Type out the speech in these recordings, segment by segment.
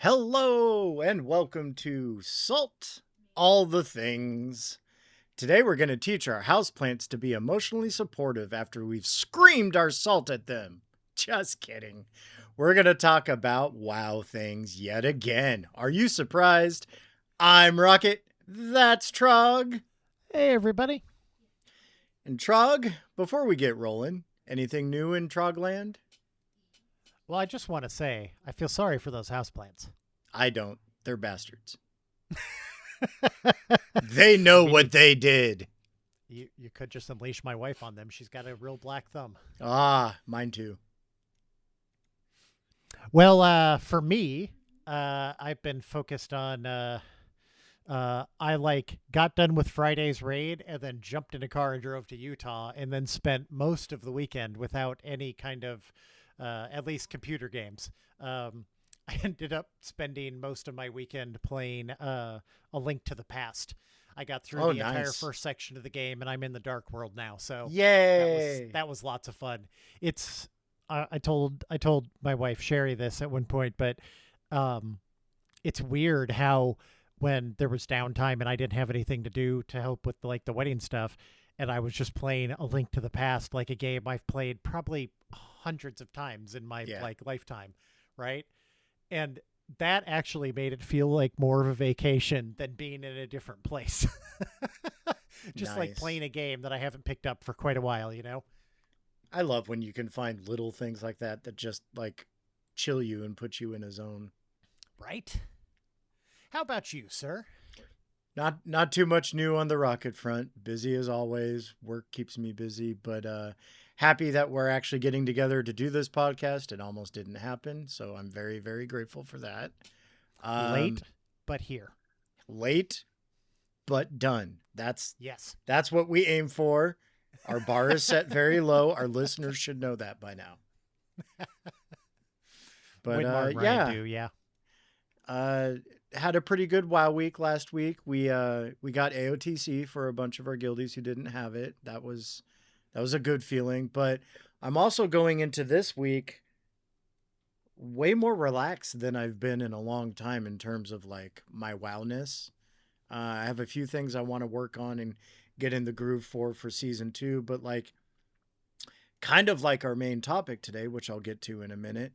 Hello and welcome to Salt All the Things. Today we're going to teach our houseplants to be emotionally supportive after we've screamed our salt at them. Just kidding. We're going to talk about WoW things yet again. Are you surprised? I'm Rocket. That's Trog. Hey, everybody. And Trog, before we get rolling, anything new in Trogland? Well, I just want to say, I feel sorry for those houseplants. I don't. They're bastards. They know what they did. You could just unleash my wife on them. She's got a real black thumb. Ah, mine too. Well, for me, I've been focused on. I got done with Friday's raid and then jumped in a car and drove to Utah and then spent most of the weekend without any kind of, at least computer games. I ended up spending most of my weekend playing A Link to the Past. I got through the entire first section of the game, and I'm in the Dark World now. So yay! That was lots of fun. It's I told my wife Sherry this at one point, but it's weird how when there was downtime and I didn't have anything to do to help with the wedding stuff, and I was just playing A Link to the Past, like a game I've played probably hundreds of times in my lifetime, right? And that actually made it feel like more of a vacation than being in a different place. Just like playing a game that I haven't picked up for quite a while, you know? I love when you can find little things like that that just chill you and put you in a zone. Right? How about you, sir? Not too much new on the Rocket front. Busy as always. Work keeps me busy, but happy that we're actually getting together to do this podcast. It almost didn't happen, so I'm very, very grateful for that. Late, but here. Late, but done. That's what we aim for. Our bar is set very low. Our listeners should know that by now. But had a pretty good WoW week last week. We got AOTC for a bunch of our guildies who didn't have it. That was a good feeling. But I'm also going into this week way more relaxed than I've been in a long time in terms of my WoWness. I have a few things I want to work on and get in the groove for season 2, but kind of like our main topic today, which I'll get to in a minute.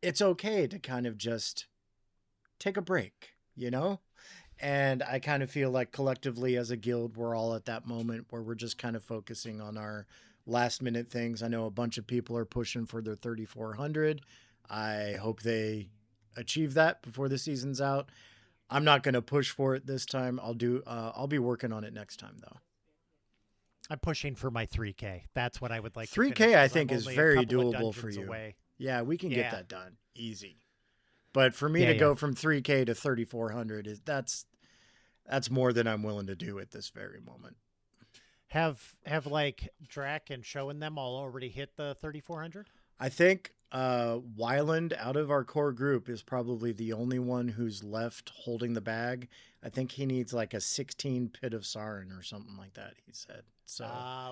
It's okay to kind of just take a break, you know? And I kind of feel like collectively as a guild, we're all at that moment where we're just kind of focusing on our last minute things. I know a bunch of people are pushing for their 3,400. I hope they achieve that before the season's out. I'm not going to push for it this time. I'll be working on it next time though. I'm pushing for my 3K. That's what I would like. 3K I think is very doable for you. Yeah, we can get that done easy. But for me to go from 3K to 3,400 that's more than I'm willing to do at this very moment. Have Drac and Show and them all already hit the 3,400? I think Wyland out of our core group is probably the only one who's left holding the bag. I think he needs a 16 Pit of Sarin or something like that, he said. So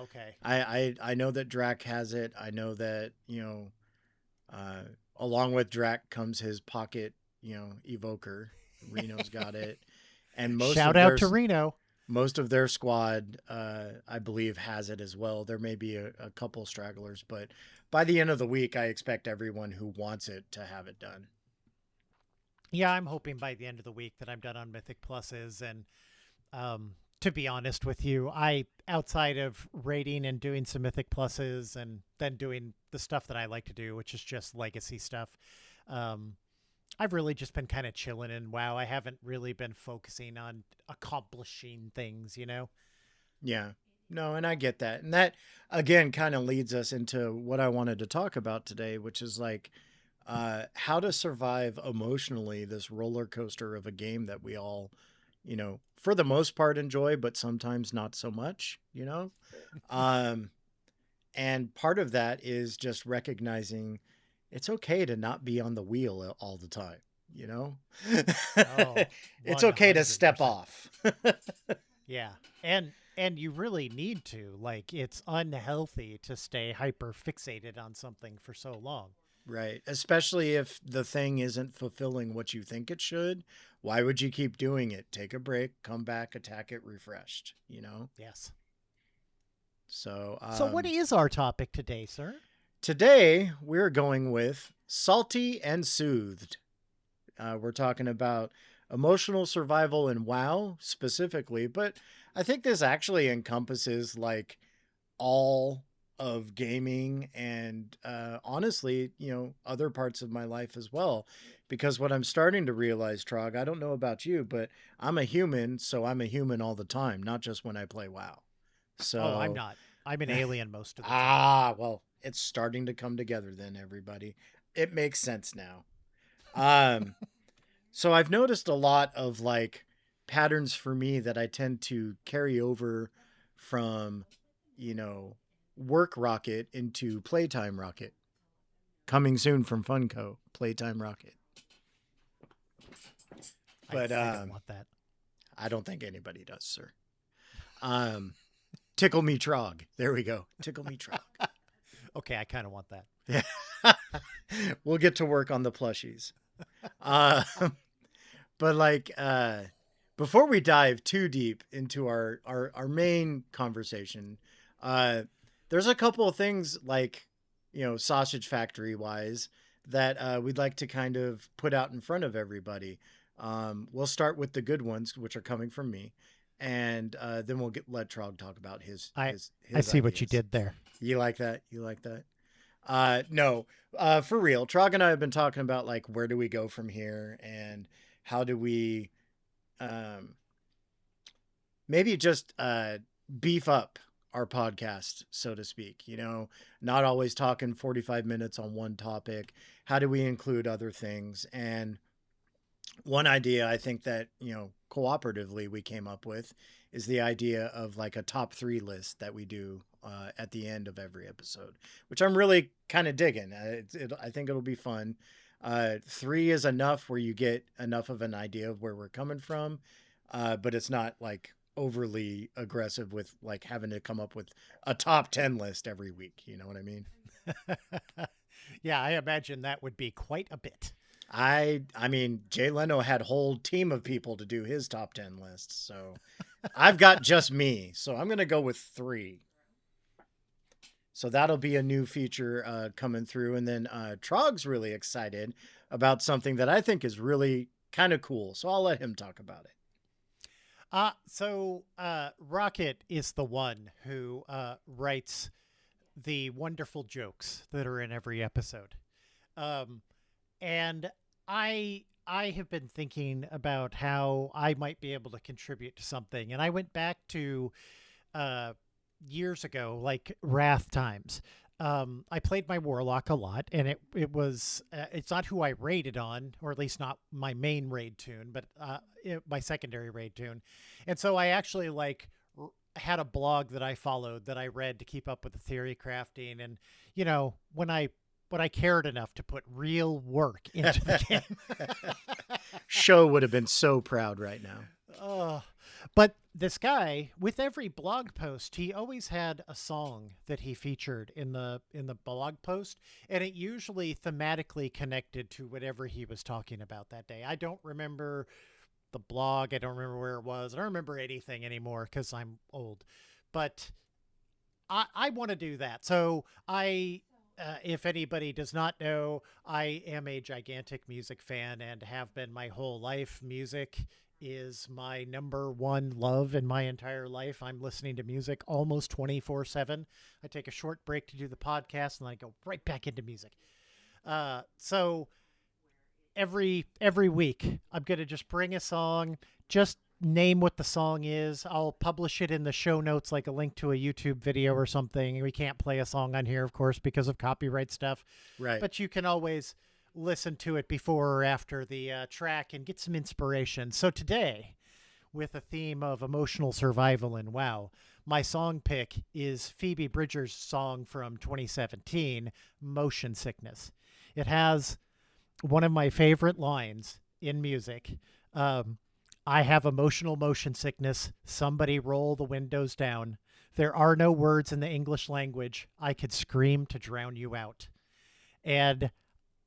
okay. I know that Drac has it. I know that, along with Drac comes his pocket, evoker. Reno's got it. And shout out to Reno. Most of their squad, I believe, has it as well. There may be a couple stragglers, but by the end of the week, I expect everyone who wants it to have it done. Yeah, I'm hoping by the end of the week that I'm done on Mythic Pluses. And to be honest with you, outside of raiding and doing some Mythic Pluses and then doing the stuff that I like to do, which is just legacy stuff, I've really just been kind of chilling in WoW. I haven't really been focusing on accomplishing things, you know? Yeah. No, and I get that. And that, again, kind of leads us into what I wanted to talk about today, which is how to survive emotionally this roller coaster of a game that we all, for the most part enjoy, but sometimes not so much, and part of that is just recognizing it's okay to not be on the wheel all the time, It's okay to step off. Yeah. And you really need to. It's unhealthy to stay hyper fixated on something for so long. Right. Especially if the thing isn't fulfilling what you think it should. Why would you keep doing it? Take a break, come back, attack it refreshed, you know? Yes. So, So, what is our topic today, sir? today we're going with salty and soothed. We're talking about emotional survival in WoW specifically, but I think this actually encompasses like all of gaming and honestly, other parts of my life as well. Because what I'm starting to realize, Trog, I don't know about you, but I'm a human, so I'm a human all the time, not just when I play WoW. Oh, I'm So, not. I'm an alien most of the time. well, it's starting to come together then, everybody. It makes sense now. Um, so I've noticed a lot of like patterns for me that I tend to carry over from, you know, work rocket into playtime rocket. Coming soon from Funko, playtime rocket. But I don't want that. I don't think anybody does, sir. Um, tickle me Trog. There we go. Tickle me Trog. Okay, I kind of want that. Yeah. We'll get to work on the plushies. Uh, but like before we dive too deep into our main conversation, there's a couple of things like, sausage factory wise that we'd like to kind of put out in front of everybody. We'll start with the good ones, which are coming from me, and then let Trog talk about his I his I see what you ideas. did there. You like that? You like that? No, for real. Trog and I have been talking about like where do we go from here and how do we um, maybe just beef up our podcast, so to speak. Not always talking 45 minutes on one topic. How do we include other things? And one idea I think that, cooperatively we came up with is the idea of like a top 3 list that we do at the end of every episode, which I'm really kind of digging. I think it'll be fun. 3 is enough where you get enough of an idea of where we're coming from, but it's not like overly aggressive with like having to come up with a top 10 list every week. You know what I mean? Yeah, I imagine that would be quite a bit. I mean, Jay Leno had a whole team of people to do his top 10 lists. So I've got just me. So I'm going to go with 3. So that'll be a new feature coming through. And then Trog's really excited about something that I think is really kind of cool. So I'll let him talk about it. So Rocket is the one who writes the wonderful jokes that are in every episode. And I have been thinking about how I might be able to contribute to something. And I went back to years ago, like Wrath times. I played my Warlock a lot, and it was it's not who I raided on, or at least not my main raid tune, but my secondary raid tune. And so I actually had a blog that I followed that I read to keep up with the theory crafting. And when I cared enough to put real work into the game. Show would have been so proud right now. But this guy, with every blog post, he always had a song that he featured in the blog post, and it usually thematically connected to whatever he was talking about that day. I don't remember the blog. I don't remember where it was. I don't remember anything anymore because I'm old. But I want to do that. So if anybody does not know, I am a gigantic music fan and have been my whole life. Music is my number one love in my entire life. I'm listening to music almost 24/7. I take a short break to do the podcast and then I go right back into music. So every week I'm going to just bring a song, just name what the song is. I'll publish it in the show notes, like a link to a YouTube video or something. We can't play a song on here, of course, because of copyright stuff. Right. But you can always listen to it before or after the track and get some inspiration. So today, with a theme of emotional survival in WoW, my song pick is Phoebe Bridgers' song from 2017, Motion Sickness. It has one of my favorite lines in music. I have emotional motion sickness. Somebody roll the windows down. There are no words in the English language. I could scream to drown you out. And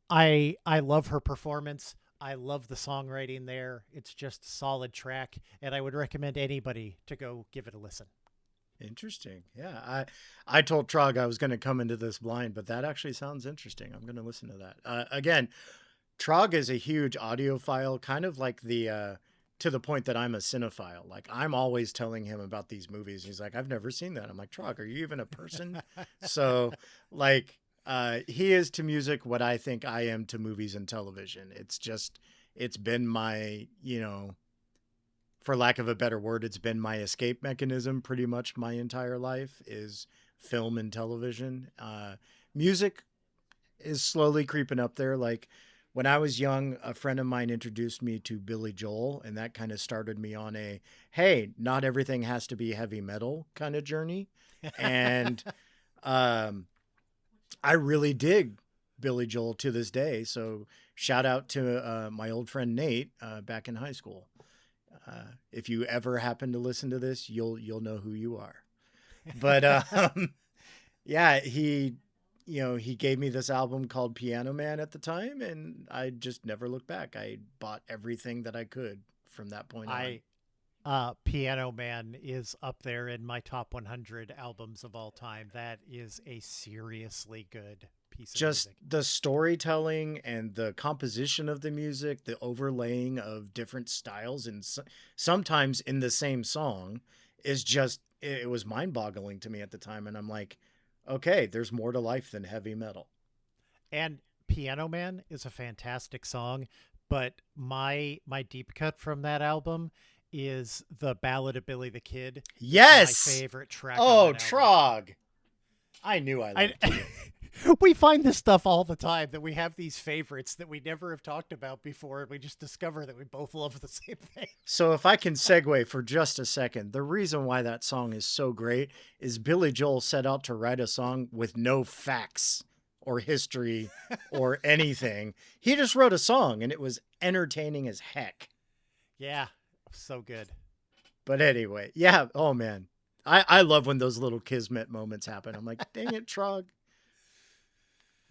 I love her performance. I love the songwriting there. It's just a solid track, and I would recommend anybody to go give it a listen. Interesting. Yeah, I told Trog I was going to come into this blind, but that actually sounds interesting. I'm going to listen to that. Again, Trog is a huge audiophile, kind of like the to the point that I'm a cinephile. Like I'm always telling him about these movies. He's like, I've never seen that. I'm like, Trog, are you even a person? So, like, he is to music what I think I am to movies and television. It's just, it's been my, for lack of a better word, it's been my escape mechanism pretty much my entire life is film and television. Music is slowly creeping up there. Like when I was young, a friend of mine introduced me to Billy Joel, and that kind of started me on a hey, not everything has to be heavy metal kind of journey. And um, I really dig Billy Joel to this day. So shout out to my old friend Nate back in high school. If you ever happen to listen to this, you'll know who you are. But yeah, he gave me this album called Piano Man at the time, and I just never looked back. I bought everything that I could from that point on. I Piano Man is up there in my top 100 albums of all time. That is a seriously good piece of Just music. the storytelling and the composition of the music, the overlaying of different styles, and sometimes in the same song is just, it was mind boggling to me at the time. And I'm like, okay, there's more to life than heavy metal. And Piano Man is a fantastic song, but my deep cut from that album is the Ballad of Billy the Kid. It's my Yes. favorite track on Oh, that album. Trog. I knew I I liked you. we find this stuff all the time that we have these favorites that we never have talked about before, and we just discover that we both love the same thing. So if I can segue for just a second, the reason why that song is so great is Billy Joel set out to write a song with no facts or history or anything. He just wrote a song and it was entertaining as heck. Yeah, so good. But anyway, yeah, oh man. I love when those little kismet moments happen. I'm like, dang it, Trog.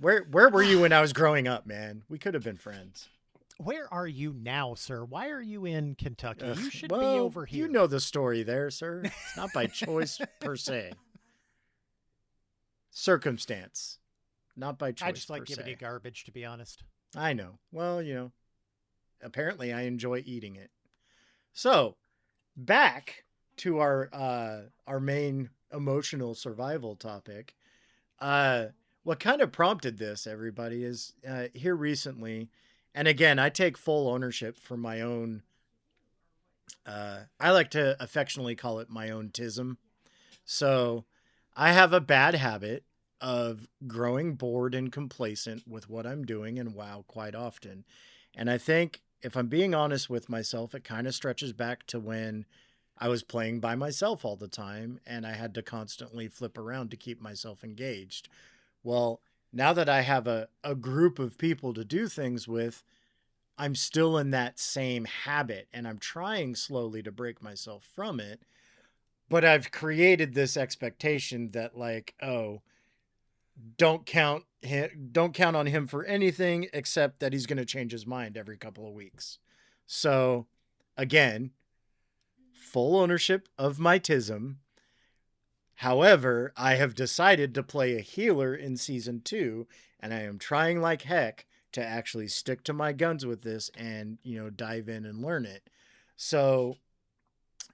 Where were you when I was growing up, man? We could have been friends. Where are you now, sir? Why are you in Kentucky? Ugh, You should be well, over here. you know the story there, sir. It's not by choice per se. Circumstance, not by choice I just like per giving se. you garbage, to be honest. I know. Well, apparently I enjoy eating it. So, back to our main emotional survival topic. What kind of prompted this, everybody, is here recently, and again, I take full ownership for my own. I like to affectionately call it my own tism. So, I have a bad habit of growing bored and complacent with what I'm doing in WoW quite often, and I think if I'm being honest with myself, it kind of stretches back to when I was playing by myself all the time and I had to constantly flip around to keep myself engaged. Well, now that I have a group of people to do things with, I'm still in that same habit and I'm trying slowly to break myself from it. But I've created this expectation that, like, oh, don't count on him for anything except that he's going to change his mind every couple of weeks. So, again, full ownership of my tism. However, I have decided to play a healer in season 2, and I am trying like heck to actually stick to my guns with this and, dive in and learn it. So,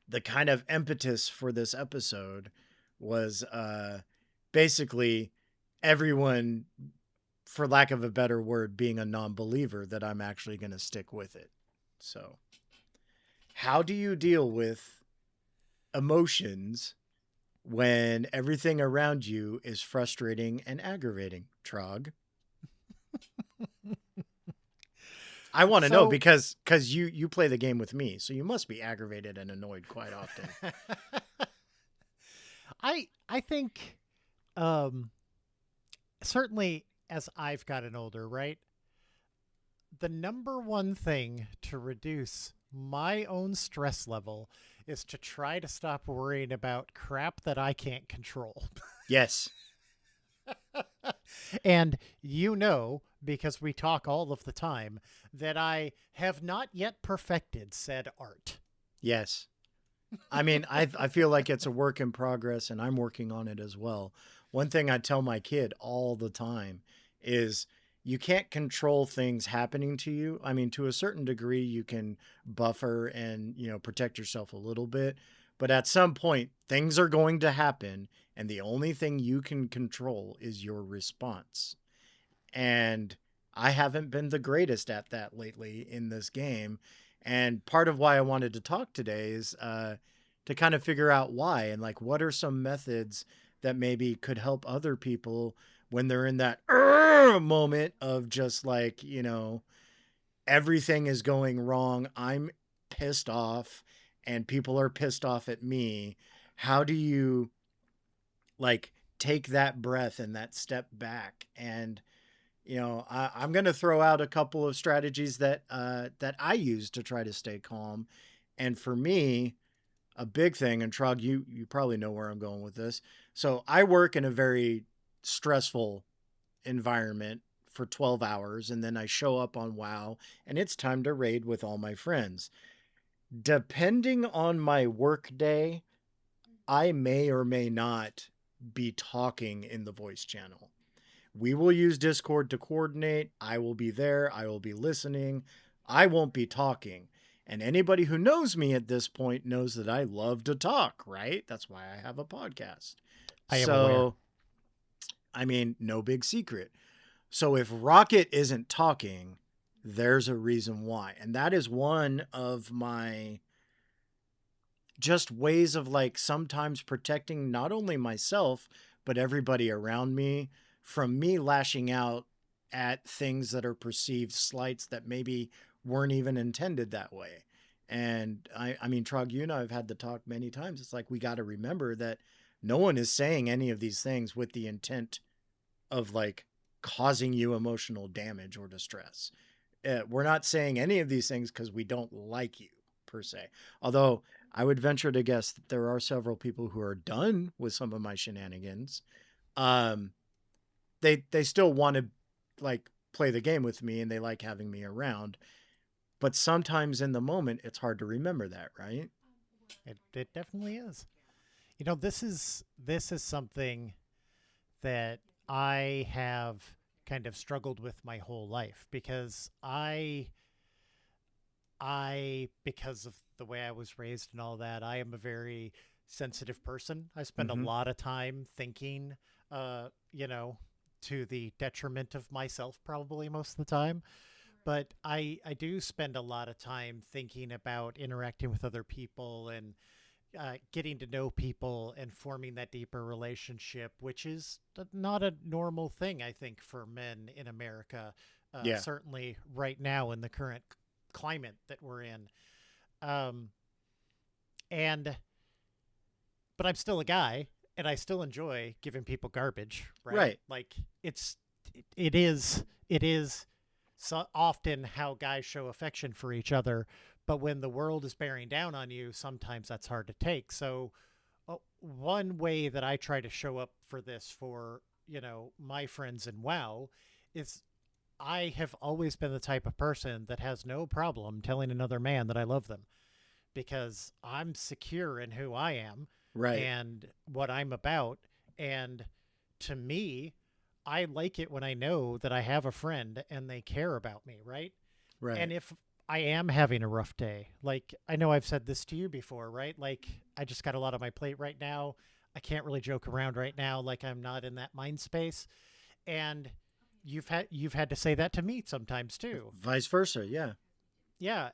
the kind of impetus for this episode was basically everyone, for lack of a better word, being a non-believer that I'm actually going to stick with it. So, how do you deal with emotions when everything around you is frustrating and aggravating, Trog? I want to know because you play the game with me, so you must be aggravated and annoyed quite often. I think certainly as I've gotten older, right? The number one thing to reduce my own stress level is to try to stop worrying about crap that I can't control. Yes. And because we talk all of the time, that I have not yet perfected said art. Yes. I mean, I feel like it's a work in progress, and I'm working on it as well. One thing I tell my kid all the time is you can't control things happening to you. I mean, to a certain degree, you can buffer and, protect yourself a little bit. But at some point, things are going to happen, and the only thing you can control is your response. And I haven't been the greatest at that lately in this game. And part of why I wanted to talk today is to kind of figure out why, and like what are some methods that maybe could help other people when they're in that moment of just like, everything is going wrong. I'm pissed off and people are pissed off at me. How do you like take that breath and that step back? And I'm going to throw out a couple of strategies that I use to try to stay calm. And for me, a big thing, and Trog, you probably know where I'm going with this. So I work in a very stressful environment for 12 hours, and then I show up on WoW, and it's time to raid with all my friends. Depending on my work day, I may or may not be talking in the voice channel. We will use Discord to coordinate. I will be there. I will be listening. I won't be talking. And anybody who knows me at this point knows that I love to talk, right? That's why I have a podcast. I am aware. I mean, no big secret. So if Rocket isn't talking, there's a reason why. And that is one of my just ways of like sometimes protecting not only myself, but everybody around me from me lashing out at things that are perceived slights that maybe weren't even intended that way. And I mean, Trog, you and I have had the talk many times. It's like we got to remember that no one is saying any of these things with the intent of like causing you emotional damage or distress. We're not saying any of these things because we don't like you per se. Although I would venture to guess that there are several people who are done with some of my shenanigans. They still want to like play the game with me and they like having me around. But sometimes in the moment, it's hard to remember that, right? It definitely is. This is something that I have kind of struggled with my whole life because because of the way I was raised and all that, I am a very sensitive person. I spend a lot of time thinking, to the detriment of myself probably most of the time. But I do spend a lot of time thinking about interacting with other people and getting to know people and forming that deeper relationship, which is not a normal thing, I think, for men in America. Yeah. Certainly right now in the current climate that we're in. But I'm still a guy and I still enjoy giving people garbage, right? Right. Like it is so often how guys show affection for each other, but when the world is bearing down on you, sometimes that's hard to take. So one way that I try to show up for this for, my friends in WoW is I have always been the type of person that has no problem telling another man that I love them because I'm secure in who I am and what I'm about. And to me, I like it when I know that I have a friend and they care about me, right? Right. And if I am having a rough day, like I know I've said this to you before, right? Like I just got a lot on my plate right now. I can't really joke around right now. Like I'm not in that mind space. And you've had to say that to me sometimes too. Vice versa. Yeah. Yeah.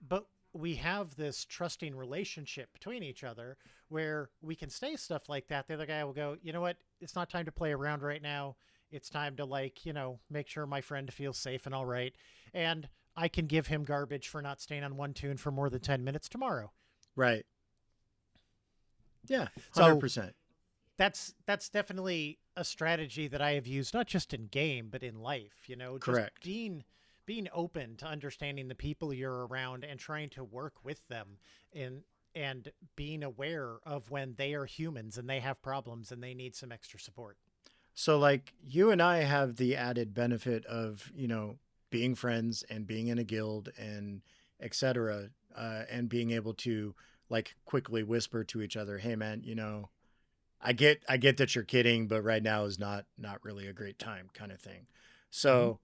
But we have this trusting relationship between each other where we can say stuff like that. The other guy will go, you know what? It's not time to play around right now. It's time to make sure my friend feels safe and all right. And I can give him garbage for not staying on one tune for more than 10 minutes tomorrow. Right. Yeah. 100%. So that's definitely a strategy that I have used, not just in game, but in life, Correct. Just being open to understanding the people you're around and trying to work with them and being aware of when they are humans and they have problems and they need some extra support. So like you and I have the added benefit of, being friends and being in a guild and etc. And being able to like quickly whisper to each other, "Hey man, I get that you're kidding, but right now is not really a great time," kind of thing. Hmm. So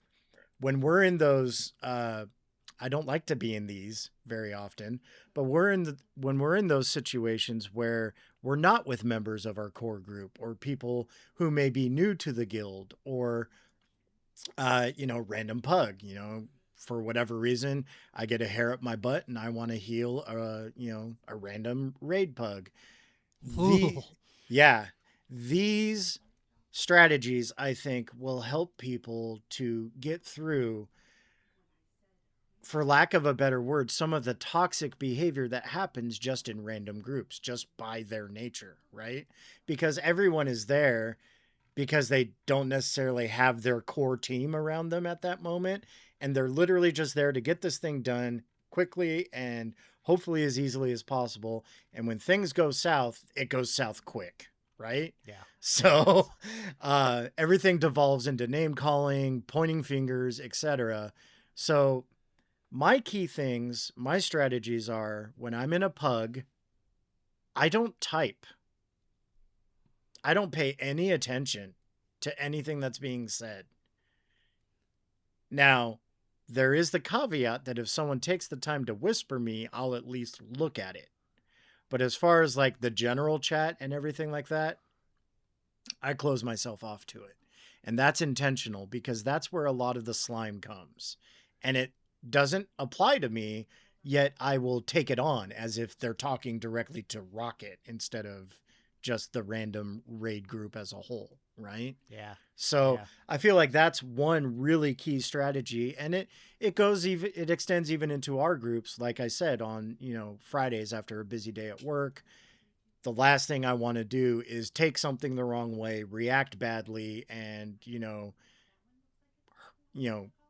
when we're in those I don't like to be in these very often, but when we're in those situations where we're not with members of our core group or people who may be new to the guild or random pug, for whatever reason, I get a hair up my butt and I want to heal a random raid pug. Ooh. The Yeah, these strategies I think will help people to get through, for lack of a better word, some of the toxic behavior that happens just in random groups, just by their nature, right? Because everyone is there because they don't necessarily have their core team around them at that moment. And they're literally just there to get this thing done quickly and hopefully as easily as possible. And when things go south, it goes south quick, right? Yeah. Yeah, it So does. everything devolves into name calling, pointing fingers, etc. So my key things, my strategies are when I'm in a pug, I don't type. I don't pay any attention to anything that's being said. Now, there is the caveat that if someone takes the time to whisper me, I'll at least look at it. But as far as like the general chat and everything like that, I close myself off to it. And that's intentional because that's where a lot of the slime comes. And it doesn't apply to me, yet I will take it on as if they're talking directly to Rocket instead of just the random raid group as a whole, right? Yeah. So Yeah. I feel like that's one really key strategy, and it extends even into our groups. Like I said, on Fridays after a busy day at work, the last thing I want to do is take something the wrong way, react badly, and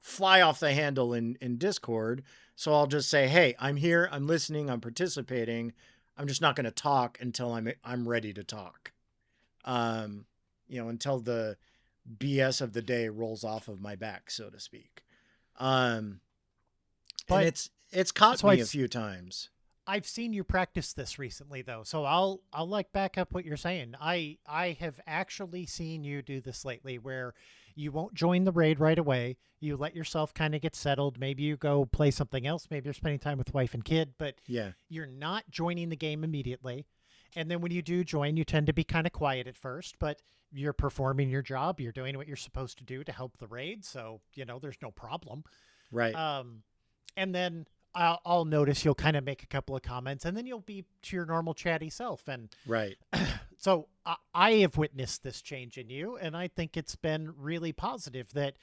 fly off the handle in Discord. So I'll just say, "Hey, I'm here. I'm listening. I'm participating. I'm just not going to talk until I'm ready to talk." Um, until the BS of the day rolls off of my back, so to speak. Um, and But it's caught so me a few times. I've seen you practice this recently though. So I'll like back up what you're saying. I have actually seen you do this lately where you won't join the raid right away. You let yourself kind of get settled. Maybe you go play something else. Maybe you're spending time with wife and kid, but Yeah, you're not joining the game immediately. And then when you do join, you tend to be kind of quiet at first, but you're performing your job. You're doing what you're supposed to do to help the raid. So, there's no problem. right, Um, and then I'll notice you'll kind of make a couple of comments and then you'll be to your normal chatty self. And right, so I have witnessed this change in you. And I think it's been really positive that,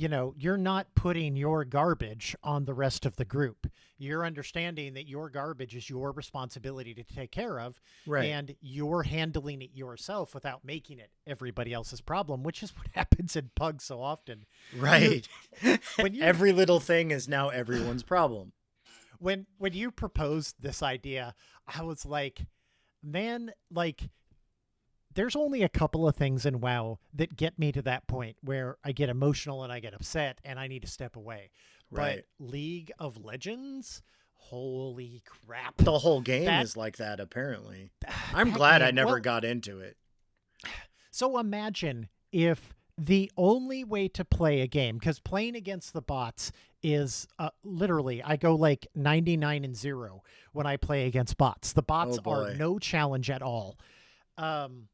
you're not putting your garbage on the rest of the group. You're understanding that your garbage is your responsibility to take care of, right, and you're handling it yourself without making it everybody else's problem, which is what happens in Pug so often. You right. when you Every little thing is now everyone's problem. when you proposed this idea, I was like, man, like there's only a couple of things in WoW that get me to that point where I get emotional and I get upset and I need to step away. But Right. League of Legends, holy crap. The whole game That is like that, apparently. I'm that glad I game, never well, got into it. so imagine if the only way to play a game, because playing against the bots is literally, I go like 99 and 0 when I play against bots. The Oh bots are boy. no challenge at all. Um,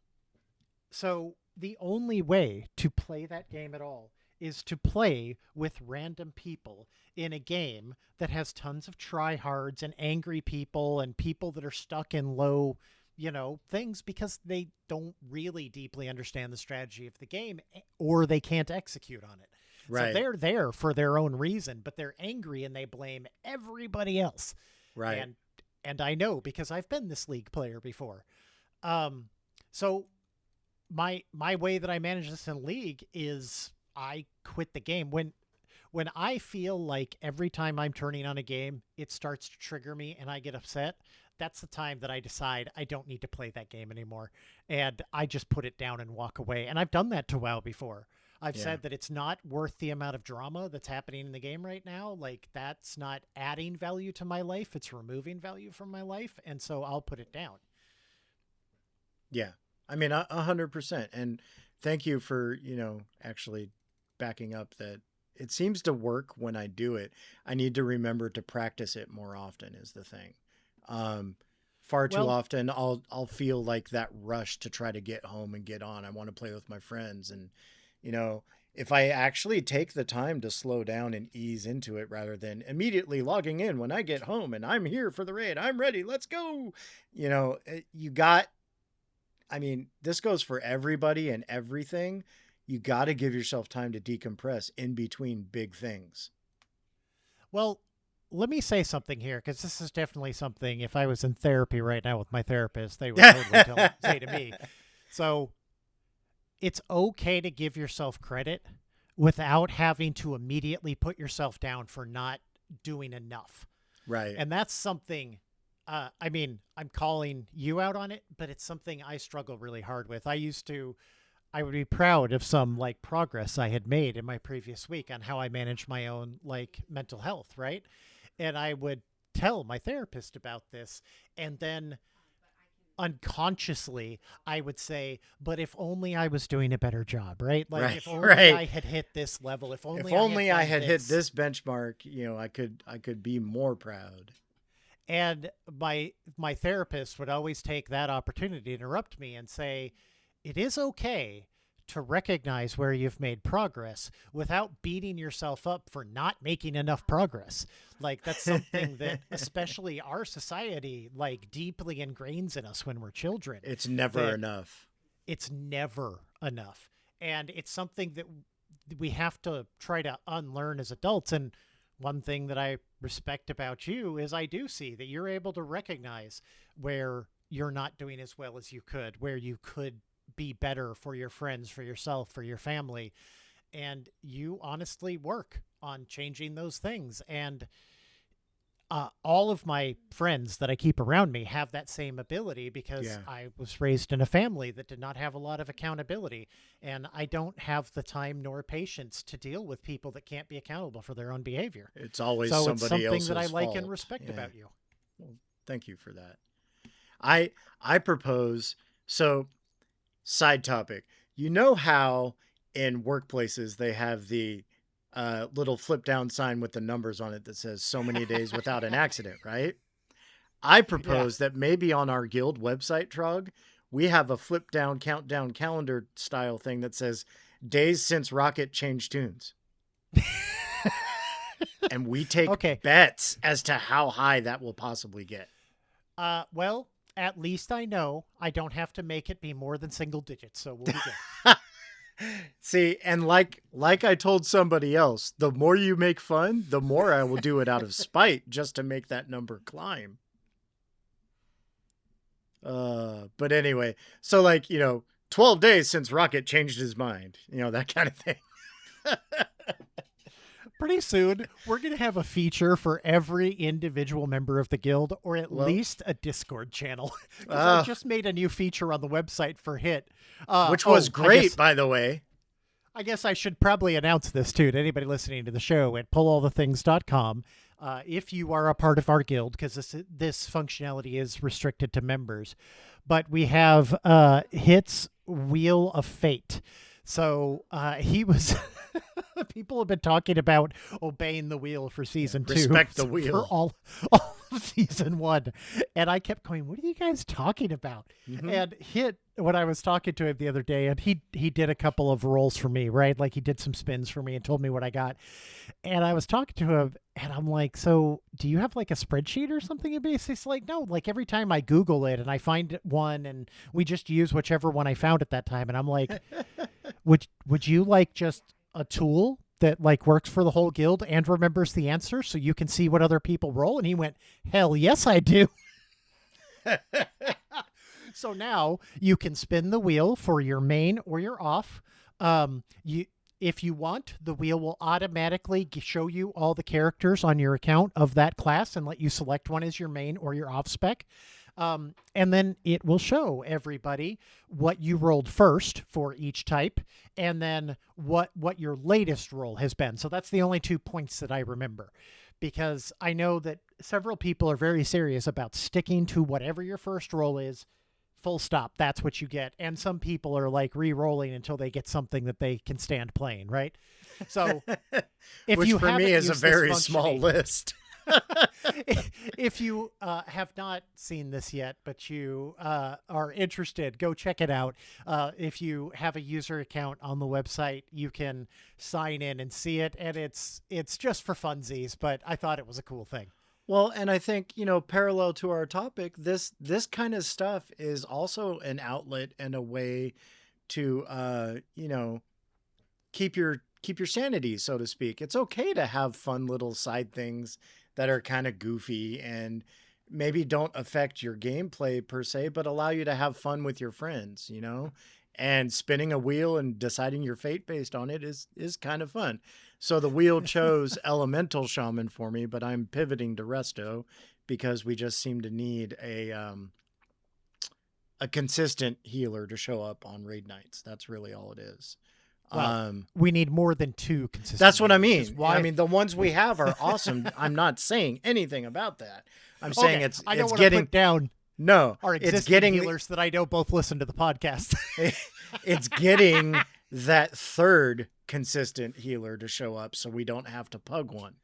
So the only way to play that game at all is to play with random people in a game that has tons of tryhards and angry people and people that are stuck in low, things because they don't really deeply understand the strategy of the game or they can't execute on it. So Right. they're there for their own reason, but they're angry and they blame everybody else. Right. And and I know because I've been this league player before. Um so my way that I manage this in league is I quit the game when I feel like every time I'm turning on a game it starts to trigger me and I get upset. that's the time that I decide I don't need to play that game anymore. And I just put it down and walk away. And I've done that to WoW before. I've Yeah. said that it's not worth the amount of drama that's happening in the game right now. Like, that's not adding value to my life. It's removing value from my life. And so I'll put it down. Yeah. I mean, 100%. And thank you for, actually backing up that it seems to work when I do it. I need to remember to practice it more often is the thing. Far too Well, often I'll feel like that rush to try to get home and get on. I want to play with my friends. And, if I actually take the time to slow down and ease into it rather than immediately logging in when I get home and I'm here for the raid, I'm ready, let's go. I mean, this goes for everybody and everything. You got to give yourself time to decompress in between big things. well, let me say something here, because this is definitely something, if I was in therapy right now with my therapist, they would totally say to me. So it's okay to give yourself credit without having to immediately put yourself down for not doing enough. Right. And that's something, I mean, I'm calling you out on it, but it's something I struggle really hard with. I would be proud of some like progress I had made in my previous week on how I managed my own like mental health, right? And I would tell my therapist about this, and then unconsciously I would say, but if only I was doing a better job, right? Like Right, if only right. I had hit this level, if only I I had done hit this benchmark, I could be more proud. And my therapist would always take that opportunity to interrupt me and say, it is okay to recognize where you've made progress without beating yourself up for not making enough progress. Like that's something that especially our society like deeply ingrains in us when we're children. It's never enough. It's never enough. And it's something that we have to try to unlearn as adults. And one thing that I respect about you is I do see that you're able to recognize where you're not doing as well as you could, where you could be better for your friends, for yourself, for your family. And you honestly work on changing those things. And all of my friends that I keep around me have that same ability because I was raised in a family that did not have a lot of accountability. And I don't have the time nor patience to deal with people that can't be accountable for their own behavior. It's always so somebody it's something else's that I like fault. and respect about you. Well, thank you for that. I propose, so side topic. You know how in workplaces they have the little flip down sign with the numbers on it that says so many days without an accident, right? I propose that maybe on our guild website, Trog, we have a flip down countdown calendar style thing that says days since Rocket changed tunes. And we take bets as to how high that will possibly get. Well, at least I know I don't have to make it be more than single digits, so we'll be good. See, and like I told somebody else, the more you make fun, the more I will do it out of spite just to make that number climb. But anyway, so 12 days since Rocket changed his mind, that kind of thing. Pretty soon, we're going to have a feature for every individual member of the guild, or at least a Discord channel. I just made a new feature on the website for HIT. Which was great, by the way. I guess I should probably announce this, too, to anybody listening to the show at pullallthethings.com. If you are a part of our guild, because this functionality is restricted to members. But we have HIT's Wheel of Fate. So he was... People have been talking about obeying the wheel for season 2. Respect the wheel. For all of season 1. And I kept going, what are you guys talking about? Mm-hmm. And HIT, when I was talking to him the other day, and he did a couple of rolls for me, right? Like he did some spins for me and told me what I got. And I was talking to him and I'm like, so do you have like a spreadsheet or something? And basically it's like, no, like every time I Google it and I find one and we just use whichever one I found at that time. And I'm like, would you like just a tool that like works for the whole guild and remembers the answer so you can see what other people roll? And he went, hell yes, I do. So now you can spin the wheel for your main or your off. If you want, the wheel will automatically show you all the characters on your account of that class and let you select one as your main or your off spec. And then it will show everybody what you rolled first for each type, and then what your latest roll has been. So that's the only 2 points that I remember, because I know that several people are very serious about sticking to whatever your first roll is. Full stop. That's what you get. And some people are like re-rolling until they get something that they can stand playing, right? So if Which you for me is a very this small list. If you have not seen this yet, but you are interested, go check it out. If you have a user account on the website, you can sign in and see it. And it's just for funsies, but I thought it was a cool thing. Well, and I think, parallel to our topic, this kind of stuff is also an outlet and a way to, keep your sanity, so to speak. It's okay to have fun little side things that are kind of goofy and maybe don't affect your gameplay per se, but allow you to have fun with your friends, and spinning a wheel and deciding your fate based on it is kind of fun. So the wheel chose Elemental Shaman for me, but I'm pivoting to Resto because we just seem to need a consistent healer to show up on raid nights. That's really all it is. Well, we need more than 2 consistent. That's what I mean. Why? I mean, the ones we have are awesome. I'm not saying anything about that. I'm saying okay. it's I don't it's want to getting put down no. our existing It's getting healers that I know both listen to the podcast. it's getting that third consistent healer to show up, so we don't have to pug one.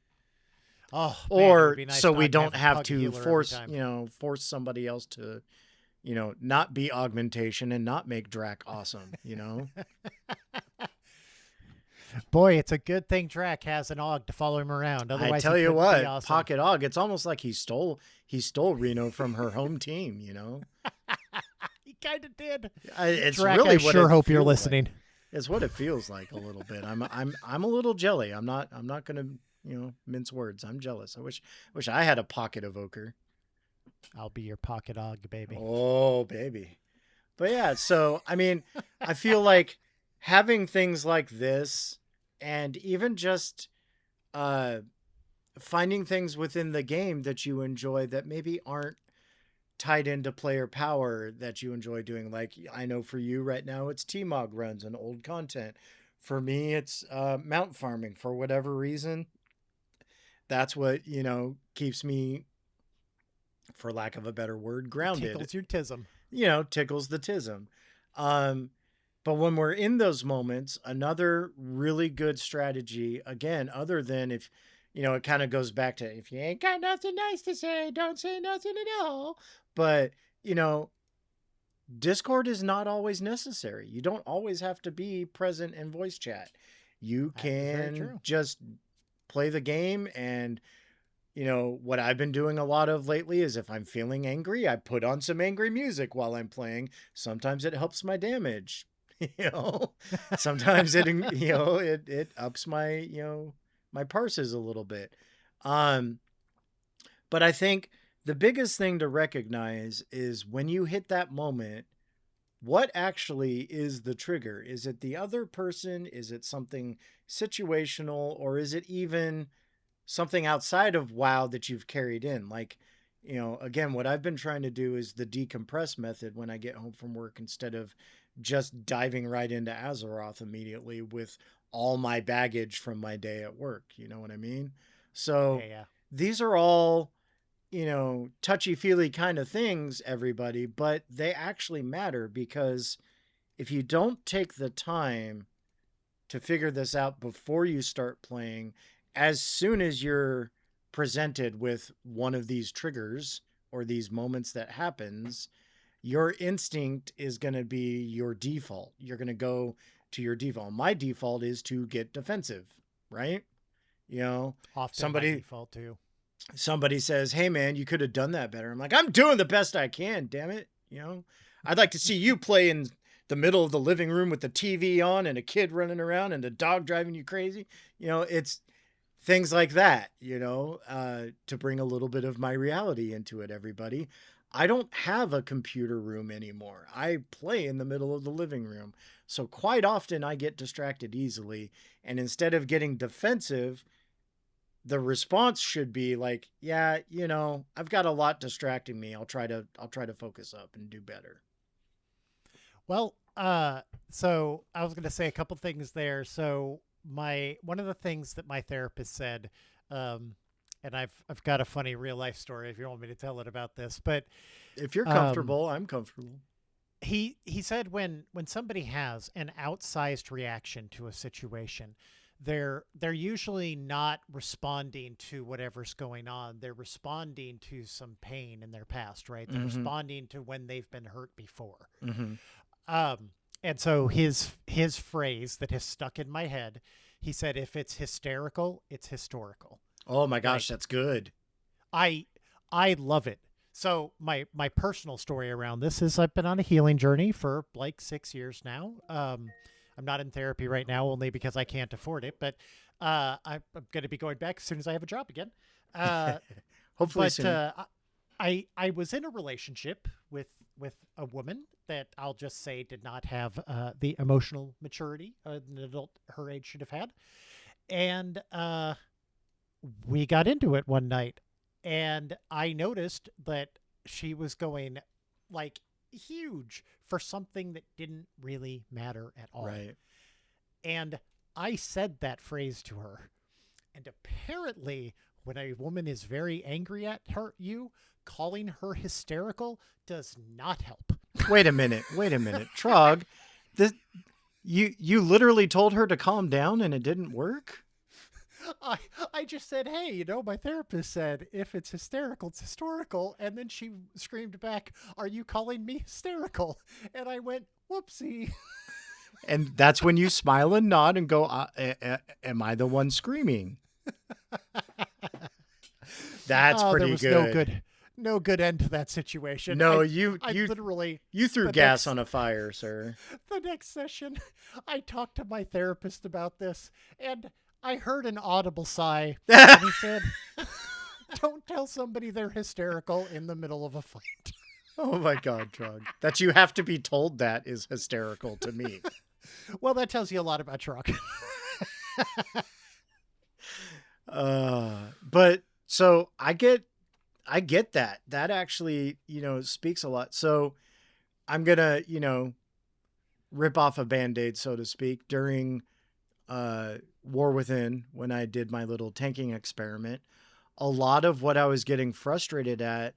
Oh, or man, nice so we don't have have to force force somebody else to not be augmentation and not make Drac awesome. Boy, it's a good thing Drac has an Aug to follow him around. Otherwise, I tell you what, awesome. Pocket Aug, it's almost like he stole Reno from her home team. He kind of did. It's Drac, really I what sure it hope you're feels listening. Like. It's what it feels like a little bit. I'm a little jelly. I'm not gonna mince words. I'm jealous. I wish I had a Pocket Evoker. I'll be your Pocket Aug, baby. Oh, baby. But yeah, so I mean, I feel like having things like this, and even just finding things within the game that you enjoy that maybe aren't tied into player power that you enjoy doing. Like, I know for you right now, it's TMOG runs and old content. For me, it's mount farming. For whatever reason, that's what, keeps me, for lack of a better word, grounded. Tickles your tism. Tickles the tism. But when we're in those moments, another really good strategy, again, other than if, it kind of goes back to, if you ain't got nothing nice to say, don't say nothing at all. But, Discord is not always necessary. You don't always have to be present in voice chat. You can just play the game. And, what I've been doing a lot of lately is if I'm feeling angry, I put on some angry music while I'm playing. Sometimes it helps my damage. Sometimes it ups my, my parses a little bit. But I think the biggest thing to recognize is when you hit that moment, what actually is the trigger? Is it the other person? Is it something situational? Or is it even something outside of WoW that you've carried in? Like, again, what I've been trying to do is the decompress method when I get home from work, instead of just diving right into Azeroth immediately with all my baggage from my day at work. You know what I mean? So these are all, touchy-feely kind of things, everybody, but they actually matter, because if you don't take the time to figure this out before you start playing, as soon as you're presented with one of these triggers or these moments that happens, your instinct is going to be your default. You're going to go to your default. My default is to get defensive, right? Often my default too. Somebody says, "Hey man, you could have done that better." I'm like, "I'm doing the best I can, damn it." I'd like to see you play in the middle of the living room with the TV on and a kid running around and a dog driving you crazy. It's things like that, to bring a little bit of my reality into it, everybody. I don't have a computer room anymore. I play in the middle of the living room. So quite often I get distracted easily. And instead of getting defensive, the response should be like, yeah, I've got a lot distracting me. I'll try to focus up and do better. Well, so I was going to say a couple things there. So my one of the things that my therapist said, um, and I've got a funny real life story if you want me to tell it about this, but If you're um, comfortable, I'm comfortable. he said when somebody has an outsized reaction to a situation, they're usually not responding to whatever's going on. They're responding to some pain in their past, right? They're Mm-hmm. responding to when they've been hurt before. Mm-hmm. And so his phrase that has stuck in my head, he said, if it's hysterical, it's historical. Oh my gosh, Like that's good. I I love it. So my personal story around this is I've been on a healing journey for like 6 years now. I'm not in therapy right now only because I can't afford it, but I'm going to be going back as soon as I have a job again. Uh, Hopefully but soon. I was in a relationship with a woman that I'll just say did not have the emotional maturity an adult her age should have had, and we got into it one night, and I noticed that she was going like huge for something that didn't really matter at all, Right. and I said that phrase to her, and apparently, when a woman is very angry at you, calling her hysterical does not help. Wait a minute. Wait a minute. Trog, this you literally told her to calm down and it didn't work? I I just said, hey, my therapist said if it's hysterical, it's historical. And then she screamed back, are you calling me hysterical? And I went, whoopsie. And that's when you smile and nod and go, am I the one screaming? That's Oh, there pretty was no good. good no good end to that situation. No, I literally you threw the gas next on a fire, sir. the next session I talked to my therapist about this, and I heard an audible sigh, and he said, don't tell somebody they're hysterical in the middle of a fight. Oh my god, Trog. That you have to be told that is hysterical to me. Well, that tells you a lot about Trog. But so I get that. That actually, speaks a lot. So I'm gonna, rip off a band-aid, so to speak, during War Within when I did my little tanking experiment. A lot of what I was getting frustrated at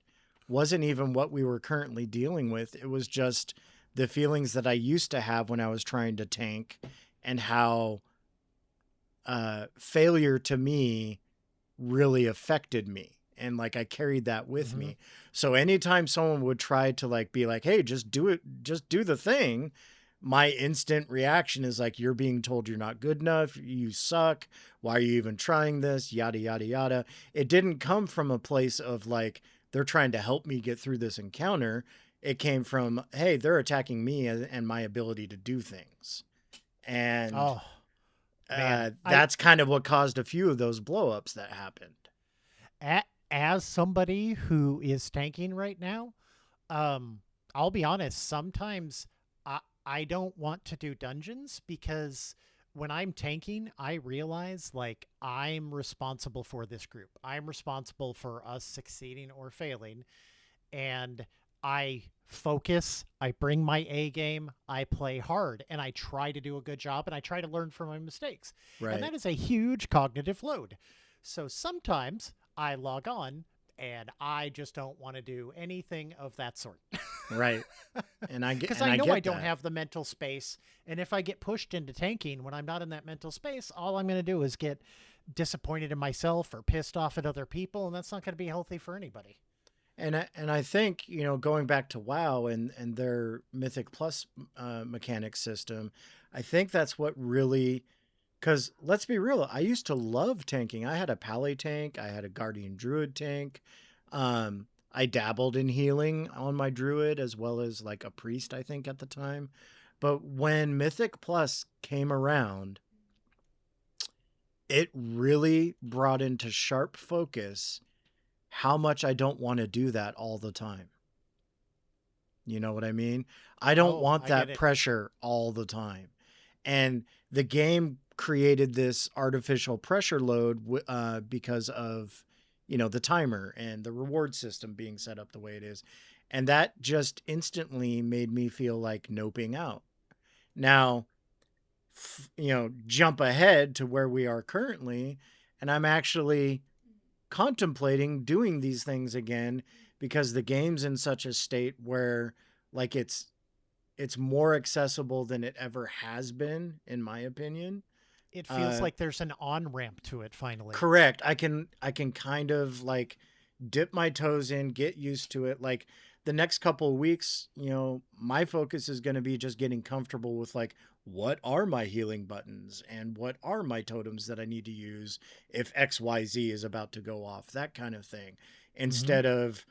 wasn't even what we were currently dealing with. It was just the feelings that I used to have when I was trying to tank, and how failure to me really affected me. And like I carried that with Mm-hmm. me. So anytime someone would try to like be like, hey, just do it, just do the thing, my instant reaction is like, you're being told you're not good enough, you suck, why are you even trying this, yada yada yada. It didn't come from a place of like they're trying to help me get through this encounter. It came from, hey, they're attacking me and my ability to do things. And Oh man, that's kind of what caused a few of those blowups that happened. as somebody who is tanking right now, um, I'll be honest. Sometimes I don't want to do dungeons because when I'm tanking, I realize like I'm responsible for this group. I'm responsible for us succeeding or failing, and I focus, I bring my A game, I play hard, and I try to do a good job, and I try to learn from my mistakes. And Right. that is a huge cognitive load. So sometimes I log on and I just don't want to do anything of that sort. Right. Because And I I know I get don't that. have the mental space. And if I get pushed into tanking when I'm not in that mental space, all I'm going to do is get disappointed in myself or pissed off at other people. And that's not going to be healthy for anybody. And I think, going back to WoW and their Mythic Plus mechanic system, I think that's what really, because let's be real, I used to love tanking. I had a Pally tank, I had a Guardian Druid tank. I dabbled in healing on my Druid as well as like a priest, I think, at the time. But when Mythic Plus came around, it really brought into sharp focus how much I don't want to do that all the time. You know what I mean? I don't Oh, want I get that it. pressure all the time. And the game created this artificial pressure load because of, the timer and the reward system being set up the way it is. And that just instantly made me feel like noping out. Now, jump ahead to where we are currently, and I'm actually contemplating doing these things again because the game's in such a state where like it's more accessible than it ever has been, in my opinion. It feels uh like there's an on ramp to it finally. Correct. I can kind of like dip my toes in, get used to it. Like the next couple of weeks, my focus is going to be just getting comfortable with like what are my healing buttons and what are my totems that I need to use if XYZ is about to go off, that kind of thing. Hmm. Instead of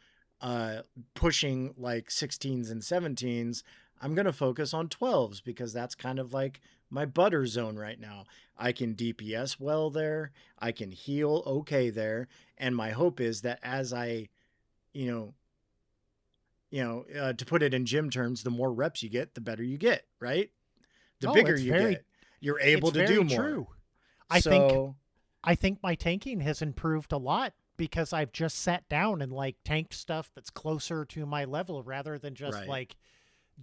pushing like 16s and 17s, I'm going to focus on 12s because that's kind of like my butter zone right now. I can DPS well there. I can heal okay there. And my hope is that as I, you know, to put it in gym terms, the more reps you get, the better you get, right? The Oh, bigger you get, you're able it's to do very more. true. I think So, I think my tanking has improved a lot because I've just sat down and like tanked stuff that's closer to my level rather than just right. like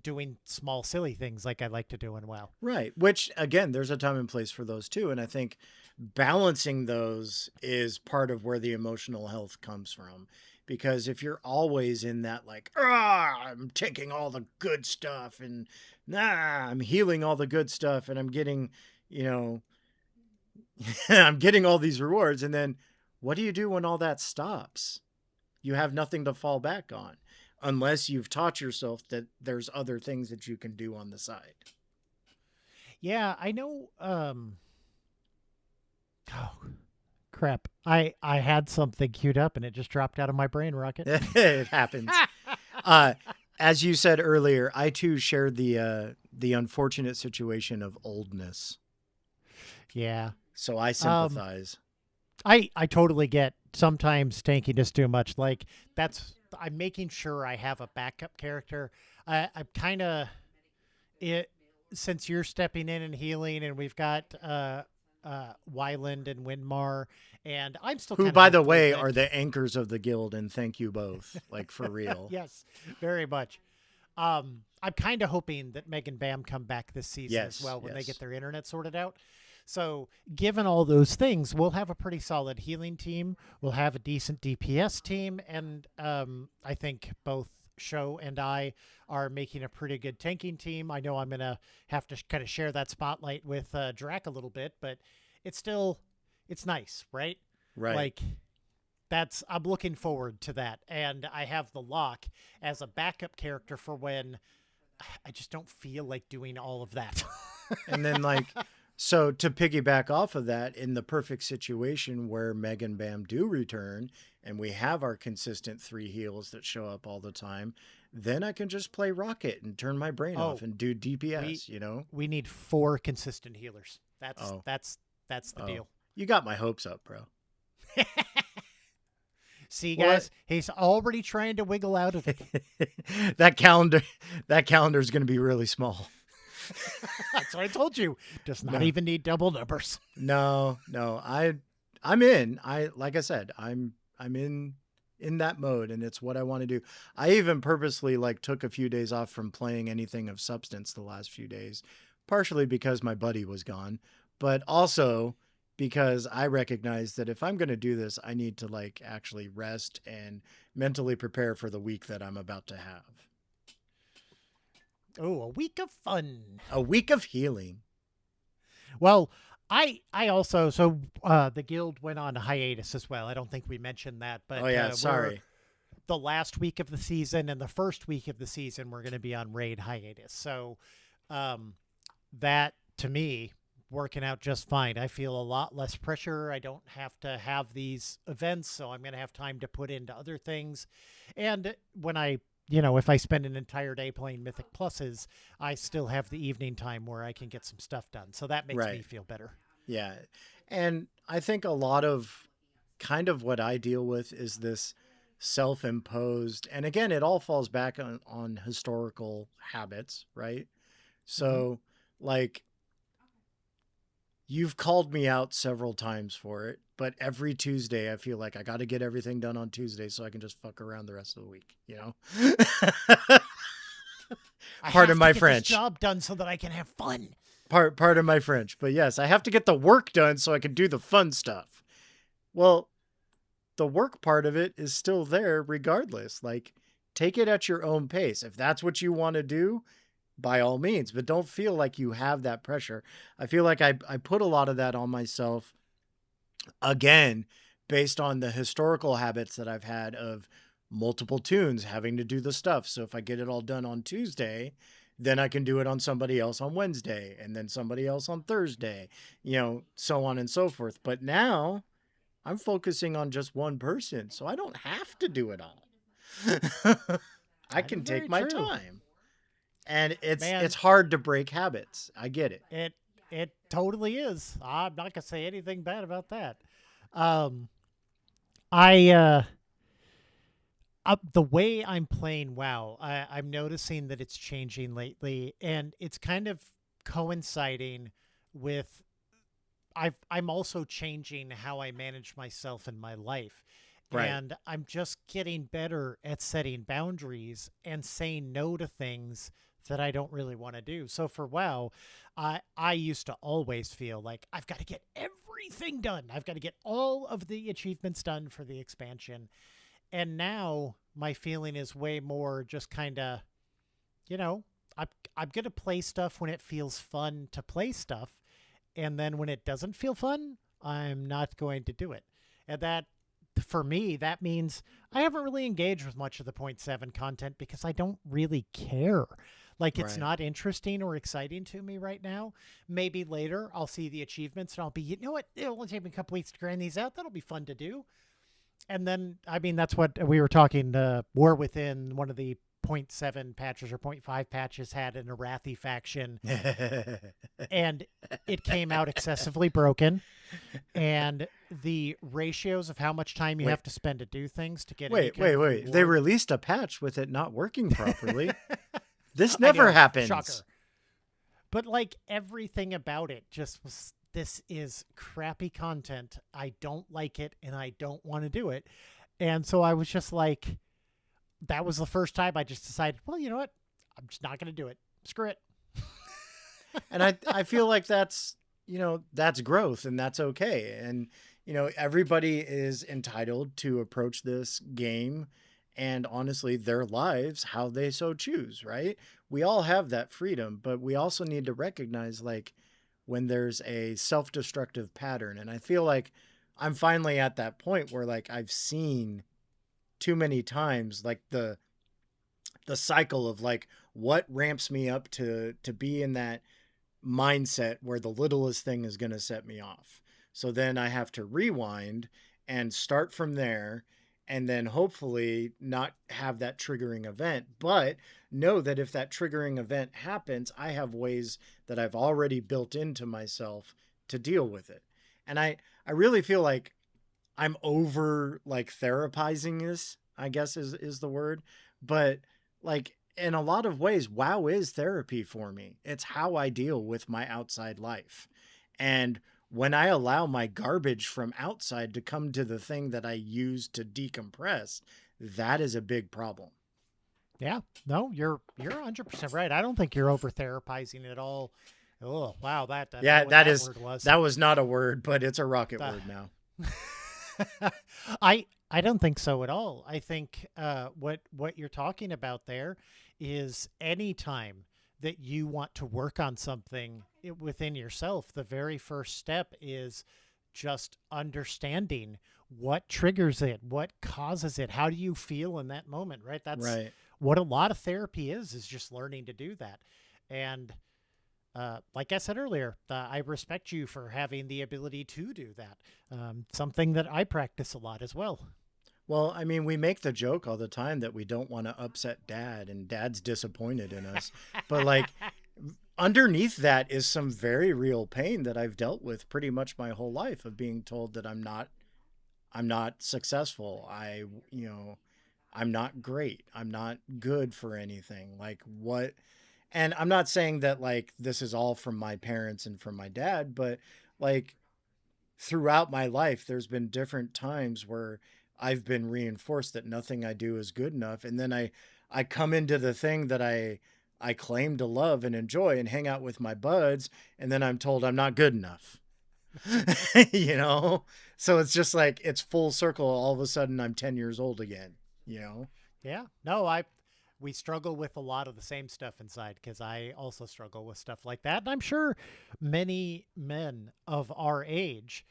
doing small silly things like I like to do in WoW. Right. Which, again, there's a time and place for those too. And I think balancing those is part of where the emotional health comes from. Because if you're always in that, like, I'm taking all the good stuff and I'm healing all the good stuff and I'm getting, you know, I'm getting all these rewards. And then what do you do when all that stops? You have nothing to fall back on unless you've taught yourself that there's other things that you can do on the side. Yeah, I know oh crap. I had something queued up and it just dropped out of my brain, Rocket. It happens. Uh, as you said earlier, I too shared the unfortunate situation of oldness, Yeah. so I Um sympathize. I totally get sometimes tanking is too much. Like that's I'm making sure I have a backup character. I'm kind of it since you're stepping in and healing, and we've got Wyland and Windmar, and I'm still Who, kind of by the hopeful way, that are the anchors of the guild, and thank you both, like for real. yes, very much. I'm kind of hoping that Meg and Bam come back this season as Yes, well when they get yes, their internet sorted out. So, given all those things, we'll have a pretty solid healing team. We'll have a decent DPS team, and I think both Show and I are making a pretty good tanking team. I know I'm gonna have to kind of share that spotlight with Drac a little bit, but it's nice, right? right. Like that's I'm looking forward to that, and I have the lock as a backup character for when I just don't feel like doing all of that. And then like, so to piggyback off of that, in the perfect situation where Meg and Bam do return, and we have our consistent 3 heals that show up all the time, then I can just play Rocket and turn my brain off Oh, and do we DPS. we need 4 consistent healers. That's Oh, that's that's the oh, deal. you got my hopes up, bro. See, Well, guys, he's already trying to wiggle out of it. that calendar, that calendar is going to be really small. That's what I told you. Does not No, even need double numbers. no. I'm in. Like I said, I'm in that mode, and it's what I want to do. I even purposely like took a few days off from playing anything of substance the last few days, partially because my buddy was gone, but also because I recognize that if I'm going to do this, I need to like actually rest and mentally prepare for the week that I'm about to have. Oh, a week of fun. A week of healing. Well, I also the guild went on hiatus as well. I don't think we mentioned that, Oh but yeah, we're sorry. the last week of the season and the first week of the season we're going to be on raid hiatus. So um, that to me working out just fine. I feel a lot less pressure. I don't have to have these events, so I'm going to have time to put into other things. And when if I spend an entire day playing Mythic Pluses, I still have the evening time where I can get some stuff done. So that makes me Right. feel better. Yeah. And I think a lot of kind of what I deal with is this self-imposed. And again, it all falls back on historical habits, right? Hmm. So, like, you've called me out several times for it, but every Tuesday I feel like I got to get everything done on Tuesday so I can just fuck around the rest of the week, you know? I Pardon have to my get this French. job done so that I can have fun. Pardon my French, but yes, I have to get the work done so I can do the fun stuff. Well, the work part of it is still there regardless. Like, take it at your own pace. If that's what you want to do, by all means, but don't feel like you have that pressure. I feel like I put a lot of that on myself again, based on the historical habits that I've had of multiple tunes having to do the stuff. So if I get it all done on Tuesday, then I can do it on somebody else on Wednesday and then somebody else on Thursday, so on and so forth. But now I'm focusing on just one person, so I don't have to do it all. I That can is take very my true. time. And it's Man, hard to break habits. I get it. it totally is. I'm not gonna say anything bad about that. Um, I the way I'm playing WoW, I'm noticing that it's changing lately, and it's kind of coinciding with I'm also changing how I manage myself in my life. Right. And I'm just getting better at setting boundaries and saying no to things that I don't really want to do. So for WoW, I used to always feel like I've got to get everything done. I've got to get all of the achievements done for the expansion. And now my feeling is way more just kind of, you know, I'm I'm gonna play stuff when it feels fun to play stuff, and then when it doesn't feel fun, I'm not going to do it. And that, for me, that means I haven't really engaged with much of the point 0.7 content because I don't really care. Like, it's Right. not interesting or exciting to me right now. Maybe later I'll see the achievements and I'll be, you know what, it'll only take me a couple weeks to grind these out. That'll be fun to do. And then, I mean, that's what we were talking. War Within, one of the point 0.7 patches or point 0.5 patches, had an Arathi faction, and it came out excessively broken. And the ratios of how much time you Wait, have to spend to do things to get any wait, kind wait, of wait. They reward. released a patch with it not working properly. This I never know, shocker. happens. But like everything about it just was, this is crappy content. I don't like it and I don't want to do it. And so I was just like, that was the first time I just decided, well, you know what? I'm just not going to do it. Screw it. And I feel like that's growth and that's okay. And everybody is entitled to approach this game and honestly their lives how they so choose, right? We all have that freedom, but we also need to recognize like when there's a self-destructive pattern. And I feel like I'm finally at that point where like I've seen too many times like the cycle of like what ramps me up to be in that mindset where the littlest thing is going to set me off. So then I have to rewind and start from there and then hopefully not have that triggering event, but know that if that triggering event happens, I have ways that I've already built into myself to deal with it. And I really feel like I'm over like therapizing this, I guess is the word. But like in a lot of ways, WoW is therapy for me. It's how I deal with my outside life. And when I allow my garbage from outside to come to the thing that I use to decompress, that is a big problem. Yeah. No, you're 100% right. I don't think you're over therapizing at all. Oh, wow, that I don't know Yeah, what that word was. that was not a word, but it's a rocket Uh, word now. I don't think so at all. I think what you're talking about there is any time that you want to work on something within yourself, the very first step is just understanding what triggers it, what causes it, how do you feel in that moment, right? That's Right. what a lot of therapy is just learning to do that. And like I said earlier, I respect you for having the ability to do that. Something that I practice a lot as well. Well, I mean, we make the joke all the time that we don't want to upset dad and dad's disappointed in us. But like underneath that is some very real pain that I've dealt with pretty much my whole life of being told that I'm not successful. I'm not great. I'm not good for anything. Like what? And I'm not saying that like this is all from my parents and from my dad, but like throughout my life, there's been different times where I've been reinforced that nothing I do is good enough. And then I come into the thing that I claim to love and enjoy and hang out with my buds. And then I'm told I'm not good enough, you know? So it's just like, it's full circle. All of a sudden I'm 10 years old again, you know? Yeah. No, we struggle with a lot of the same stuff inside because I also struggle with stuff like that. And I'm sure many men of our age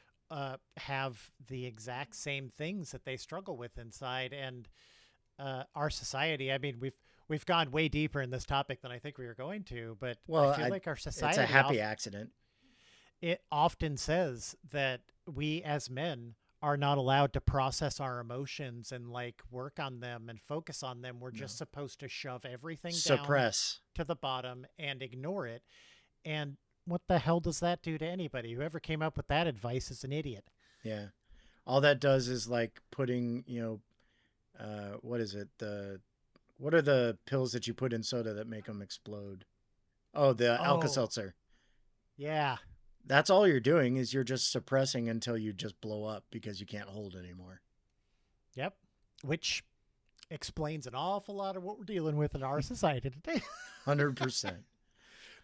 have the exact same things that they struggle with inside. And our society, I mean, we've gone way deeper in this topic than I think we were going to, but I Well, feel like our it's a society happy accident. it often says that we as men are not allowed to process our emotions and like work on them and focus on them. We're No. just supposed to shove everything down Suppress. to the bottom and ignore it. And what the hell does that do to anybody? Whoever came up with that advice is an idiot. Yeah. All that does is like putting, what is it? What are the pills that you put in soda that make them explode? Oh, the Alka Oh, Seltzer. yeah. That's all you're doing is you're just suppressing until you just blow up because you can't hold anymore. Yep. Which explains an awful lot of what we're dealing with in our society today. 100%.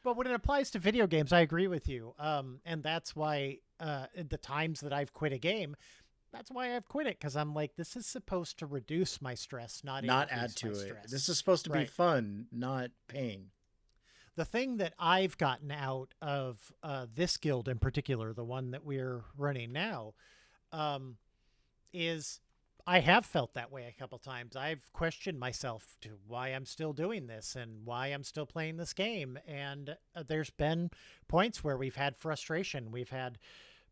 But when it applies to video games, I agree with you. And that's why the times that I've quit a game, that's why I've quit it. Because I'm like, this is supposed to reduce my stress, not Not increase add to my it. stress. This is supposed to be Right. fun, not pain. The thing that I've gotten out of this guild in particular, the one that we're running now, is I have felt that way a couple times. I've questioned myself to why I'm still doing this and why I'm still playing this game. And there's been points where we've had frustration. We've had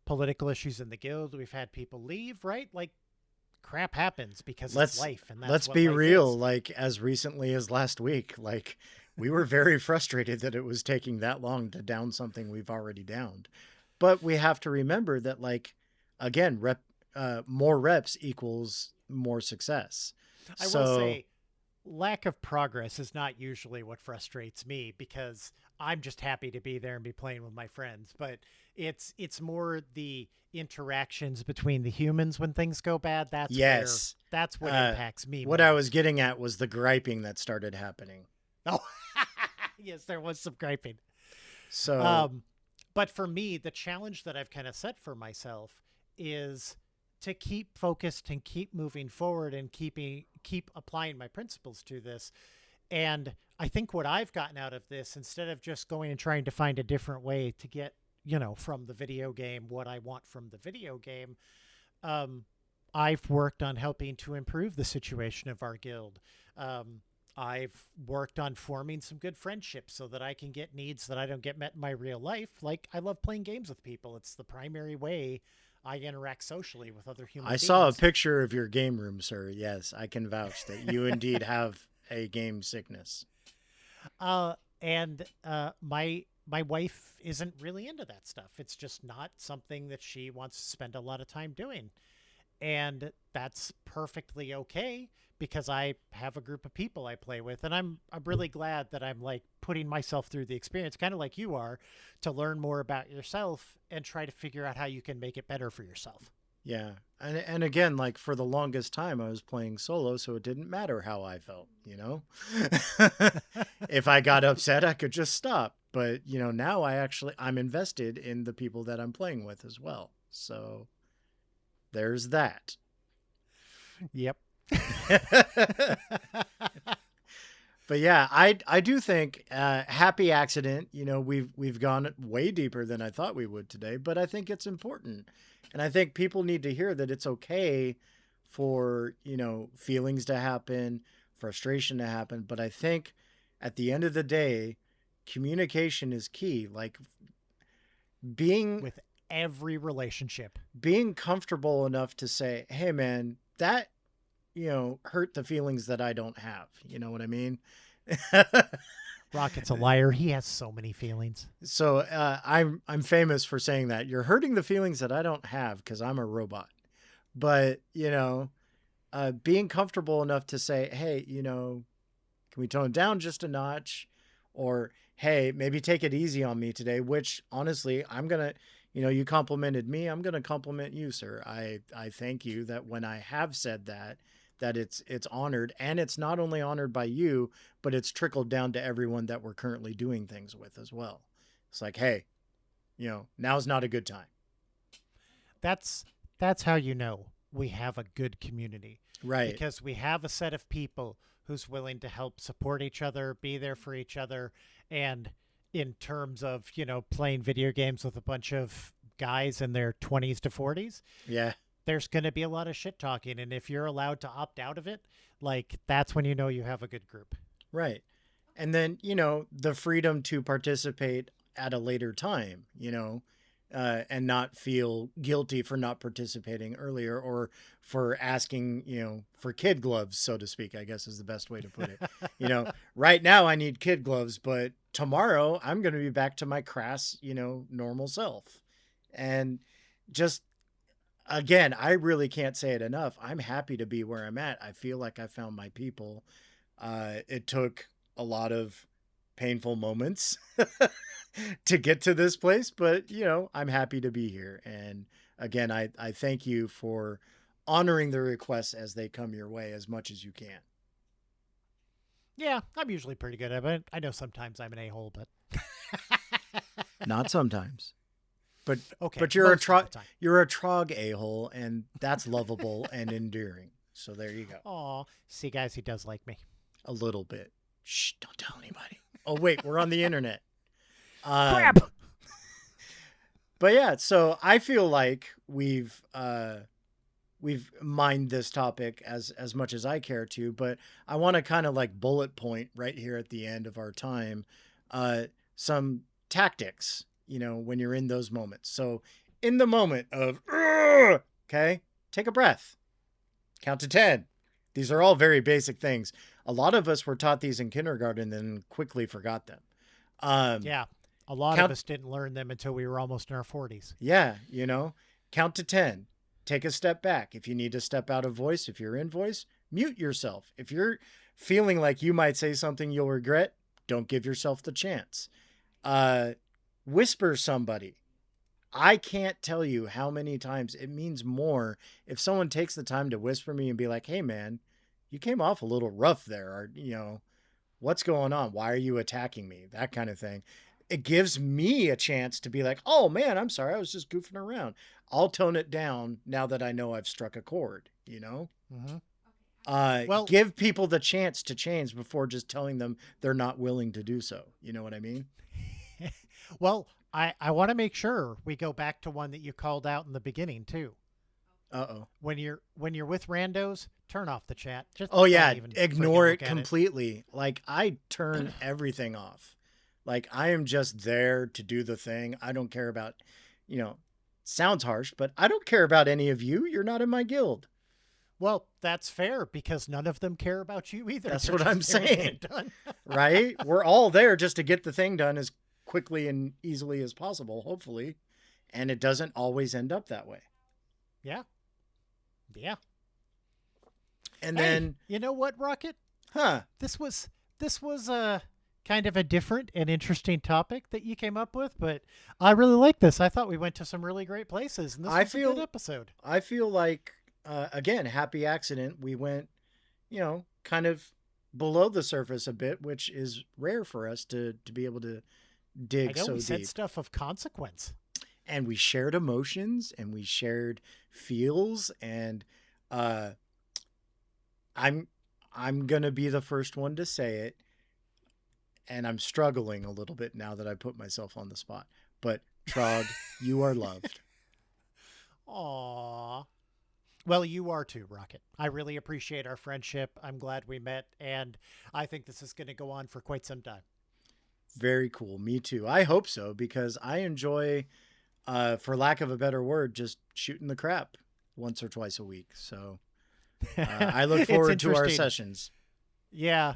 political issues in the guild. We've had people leave, right? Like crap happens because it's life. And that's let's what be life real. is. Like as recently as last week, like we were very frustrated that it was taking that long to down something we've already downed. But we have to remember that, like, again, more reps equals more success. I will So say lack of progress is not usually what frustrates me because I'm just happy to be there and be playing with my friends. But it's more the interactions between the humans when things go bad. yes, That's what impacts me what more. I was getting at was the griping that started happening. Oh, yes, there was some griping. So But for me, the challenge that I've kind of set for myself is to keep focused and keep moving forward and keep applying my principles to this. And I think what I've gotten out of this, instead of just going and trying to find a different way to get, from the video game what I want from the video game, I've worked on helping to improve the situation of our guild. I've worked on forming some good friendships so that I can get needs that I don't get met in my real life. Like I love playing games with people. It's the primary way I interact socially with other human beings. I saw a picture of your game room, sir. Yes, I can vouch that you indeed have a game sickness. And my wife isn't really into that stuff. It's just not something that she wants to spend a lot of time doing. And that's perfectly okay because I have a group of people I play with, and I'm really glad that I'm like putting myself through the experience, kind of like you are, to learn more about yourself and try to figure out how you can make it better for yourself. Yeah. And again, like for the longest time I was playing solo, so it didn't matter how I felt, If I got upset, I could just stop. But, now I'm invested in the people that I'm playing with as well. So there's that. Yep. But yeah, I do think happy accident. We've gone way deeper than I thought we would today, but I think it's important, and I think people need to hear that it's okay for feelings to happen, frustration to happen. But I think at the end of the day, communication is key. Like being With every relationship. being comfortable enough to say, "Hey, man, that." Hurt the feelings that I don't have. You know what I mean? Rocket's a liar. He has so many feelings. So I'm famous for saying that you're hurting the feelings that I don't have because I'm a robot. but being comfortable enough to say, hey, can we tone it down just a notch? Or, hey, maybe take it easy on me today, which honestly, I'm going to, you complimented me. I'm going to compliment you, sir. I thank you that when I have said that it's honored, and it's not only honored by you, but it's trickled down to everyone that we're currently doing things with as well. It's like, hey, now's not a good time. That's how you know we have a good community. Right. Because we have a set of people who's willing to help support each other, be there for each other, and in terms of, playing video games with a bunch of guys in their 20s to 40s. Yeah. There's going to be a lot of shit talking, and if you're allowed to opt out of it, like that's when you know you have a good group. Right. And then, the freedom to participate at a later time, and not feel guilty for not participating earlier, or for asking, for kid gloves, so to speak, I guess is the best way to put it. Right now I need kid gloves, but tomorrow I'm going to be back to my crass, normal self. And just, again, I really can't say it enough. I'm happy to be where I'm at. I feel like I found my people. It took a lot of painful moments to get to this place, but I'm happy to be here. And again, I thank you for honoring the requests as they come your way as much as you can. Yeah, I'm usually pretty good at it. I know sometimes I'm an a-hole, but not sometimes. But okay, but you're a Trog a-hole, and that's lovable and endearing. So there you go. Aw, see, guys, he does like me a little bit. Shh! Don't tell anybody. Oh wait, we're on the internet. Crap. But yeah, so I feel like we've mined this topic as much as I care to, but I want to kind of like bullet point right here at the end of our time, some tactics, when you're in those moments. So in the moment of, okay, take a breath, count to 10. These are all very basic things. A lot of us were taught these in kindergarten and quickly forgot them. Yeah. A lot of us didn't learn them until we were almost in our 40s. Yeah. Count to 10. Take a step back. If you need to step out of voice, if you're in voice, mute yourself. If you're feeling like you might say something you'll regret, don't give yourself the chance. Whisper somebody. I can't tell you how many times it means more if someone takes the time to whisper me and be like, hey man, you came off a little rough there. Or, what's going on? Why are you attacking me? That kind of thing. It gives me a chance to be like, oh man, I'm sorry. I was just goofing around. I'll tone it down now that I know I've struck a chord, Mm-hmm. Well, give people the chance to change before just telling them they're not willing to do so. You know what I mean? Well, I want to make sure we go back to one that you called out in the beginning too. Uh-oh. When you're with randos, turn off the chat. Just ignore it completely. Like I turn everything off. Like I am just there to do the thing. I don't care about, sounds harsh, but I don't care about any of you. You're not in my guild. Well, that's fair because none of them care about you either. That's what I'm saying. Right? We're all there just to get the thing done as quickly and easily as possible, hopefully. And it doesn't always end up that way. Yeah. Yeah. And then, you know what, Rocket? Huh? This was kind of a different and interesting topic that you came up with, but I really like this. I thought we went to some really great places, and this was a good episode. I feel like, again, happy accident. We went, kind of below the surface a bit, which is rare for us to be able to dig so deep. We said stuff of consequence. And we shared emotions and we shared feels, and I'm gonna be the first one to say it, and I'm struggling a little bit now that I put myself on the spot. But Trog, you are loved. Aww. Well, you are too, Rocket. I really appreciate our friendship. I'm glad we met, and I think this is going to go on for quite some time. Very cool. Me too. I hope so, because I enjoy, for lack of a better word, just shooting the crap once or twice a week. So I look forward to our sessions. Yeah,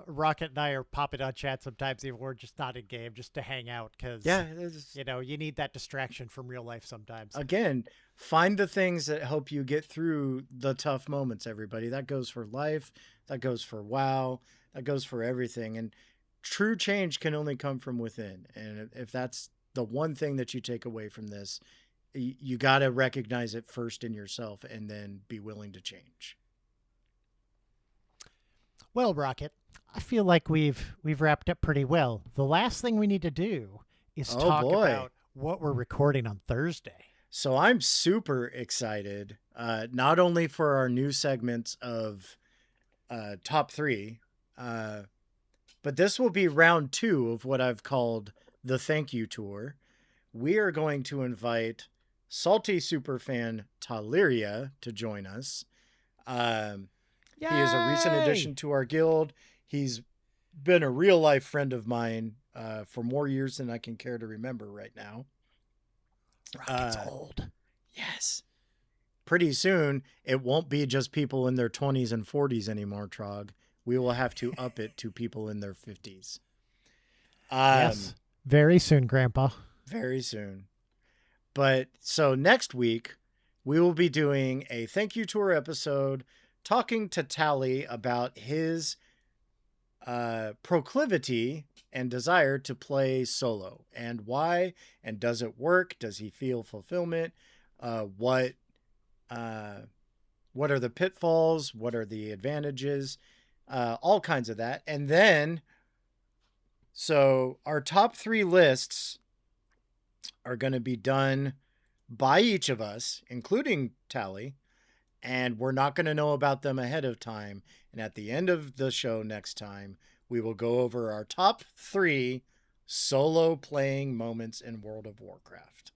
Rocket and I are popping on chat sometimes, even we're just not in game, just to hang out, because you need that distraction from real life sometimes. Again, Find the things that help you get through the tough moments, everybody. That goes for life, that goes for WoW, that goes for everything. And true change can only come from within. And if that's the one thing that you take away from this, you got to recognize it first in yourself and then be willing to change. Well, Rocket, I feel like we've wrapped up pretty well. The last thing we need to do is Oh talk boy. about what we're recording on Thursday. So I'm super excited, not only for our new segments of top three, but this will be round 2 of what I've called the thank you tour. We are going to invite Salty Superfan Taliria to join us. He is a recent addition to our guild. He's been a real life friend of mine for more years than I can care to remember right now. Rocket's old. Yes. Pretty soon, it won't be just people in their 20s and 40s anymore, Trog. We will have to up it to people in their 50s. Yes. Very soon, Grandpa. Very soon. But so next week, we will be doing a thank you tour episode talking to Tally about his proclivity and desire to play solo and why, and does it work? Does he feel fulfillment? What are the pitfalls? What are the advantages? All kinds of that. And then, so our top 3 lists are going to be done by each of us, including Tally, and we're not going to know about them ahead of time. And at the end of the show next time, we will go over our top 3 solo playing moments in World of Warcraft.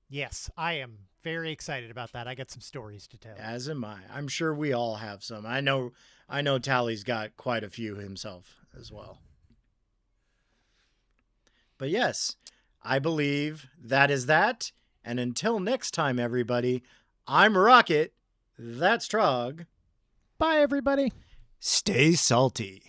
Yes, I am very excited about that. I got some stories to tell. As am I. I'm sure we all have some. I know Tally's got quite a few himself as well. But yes, I believe that is that. And until next time, everybody, I'm Rocket. That's Trog. Bye, everybody. Stay salty.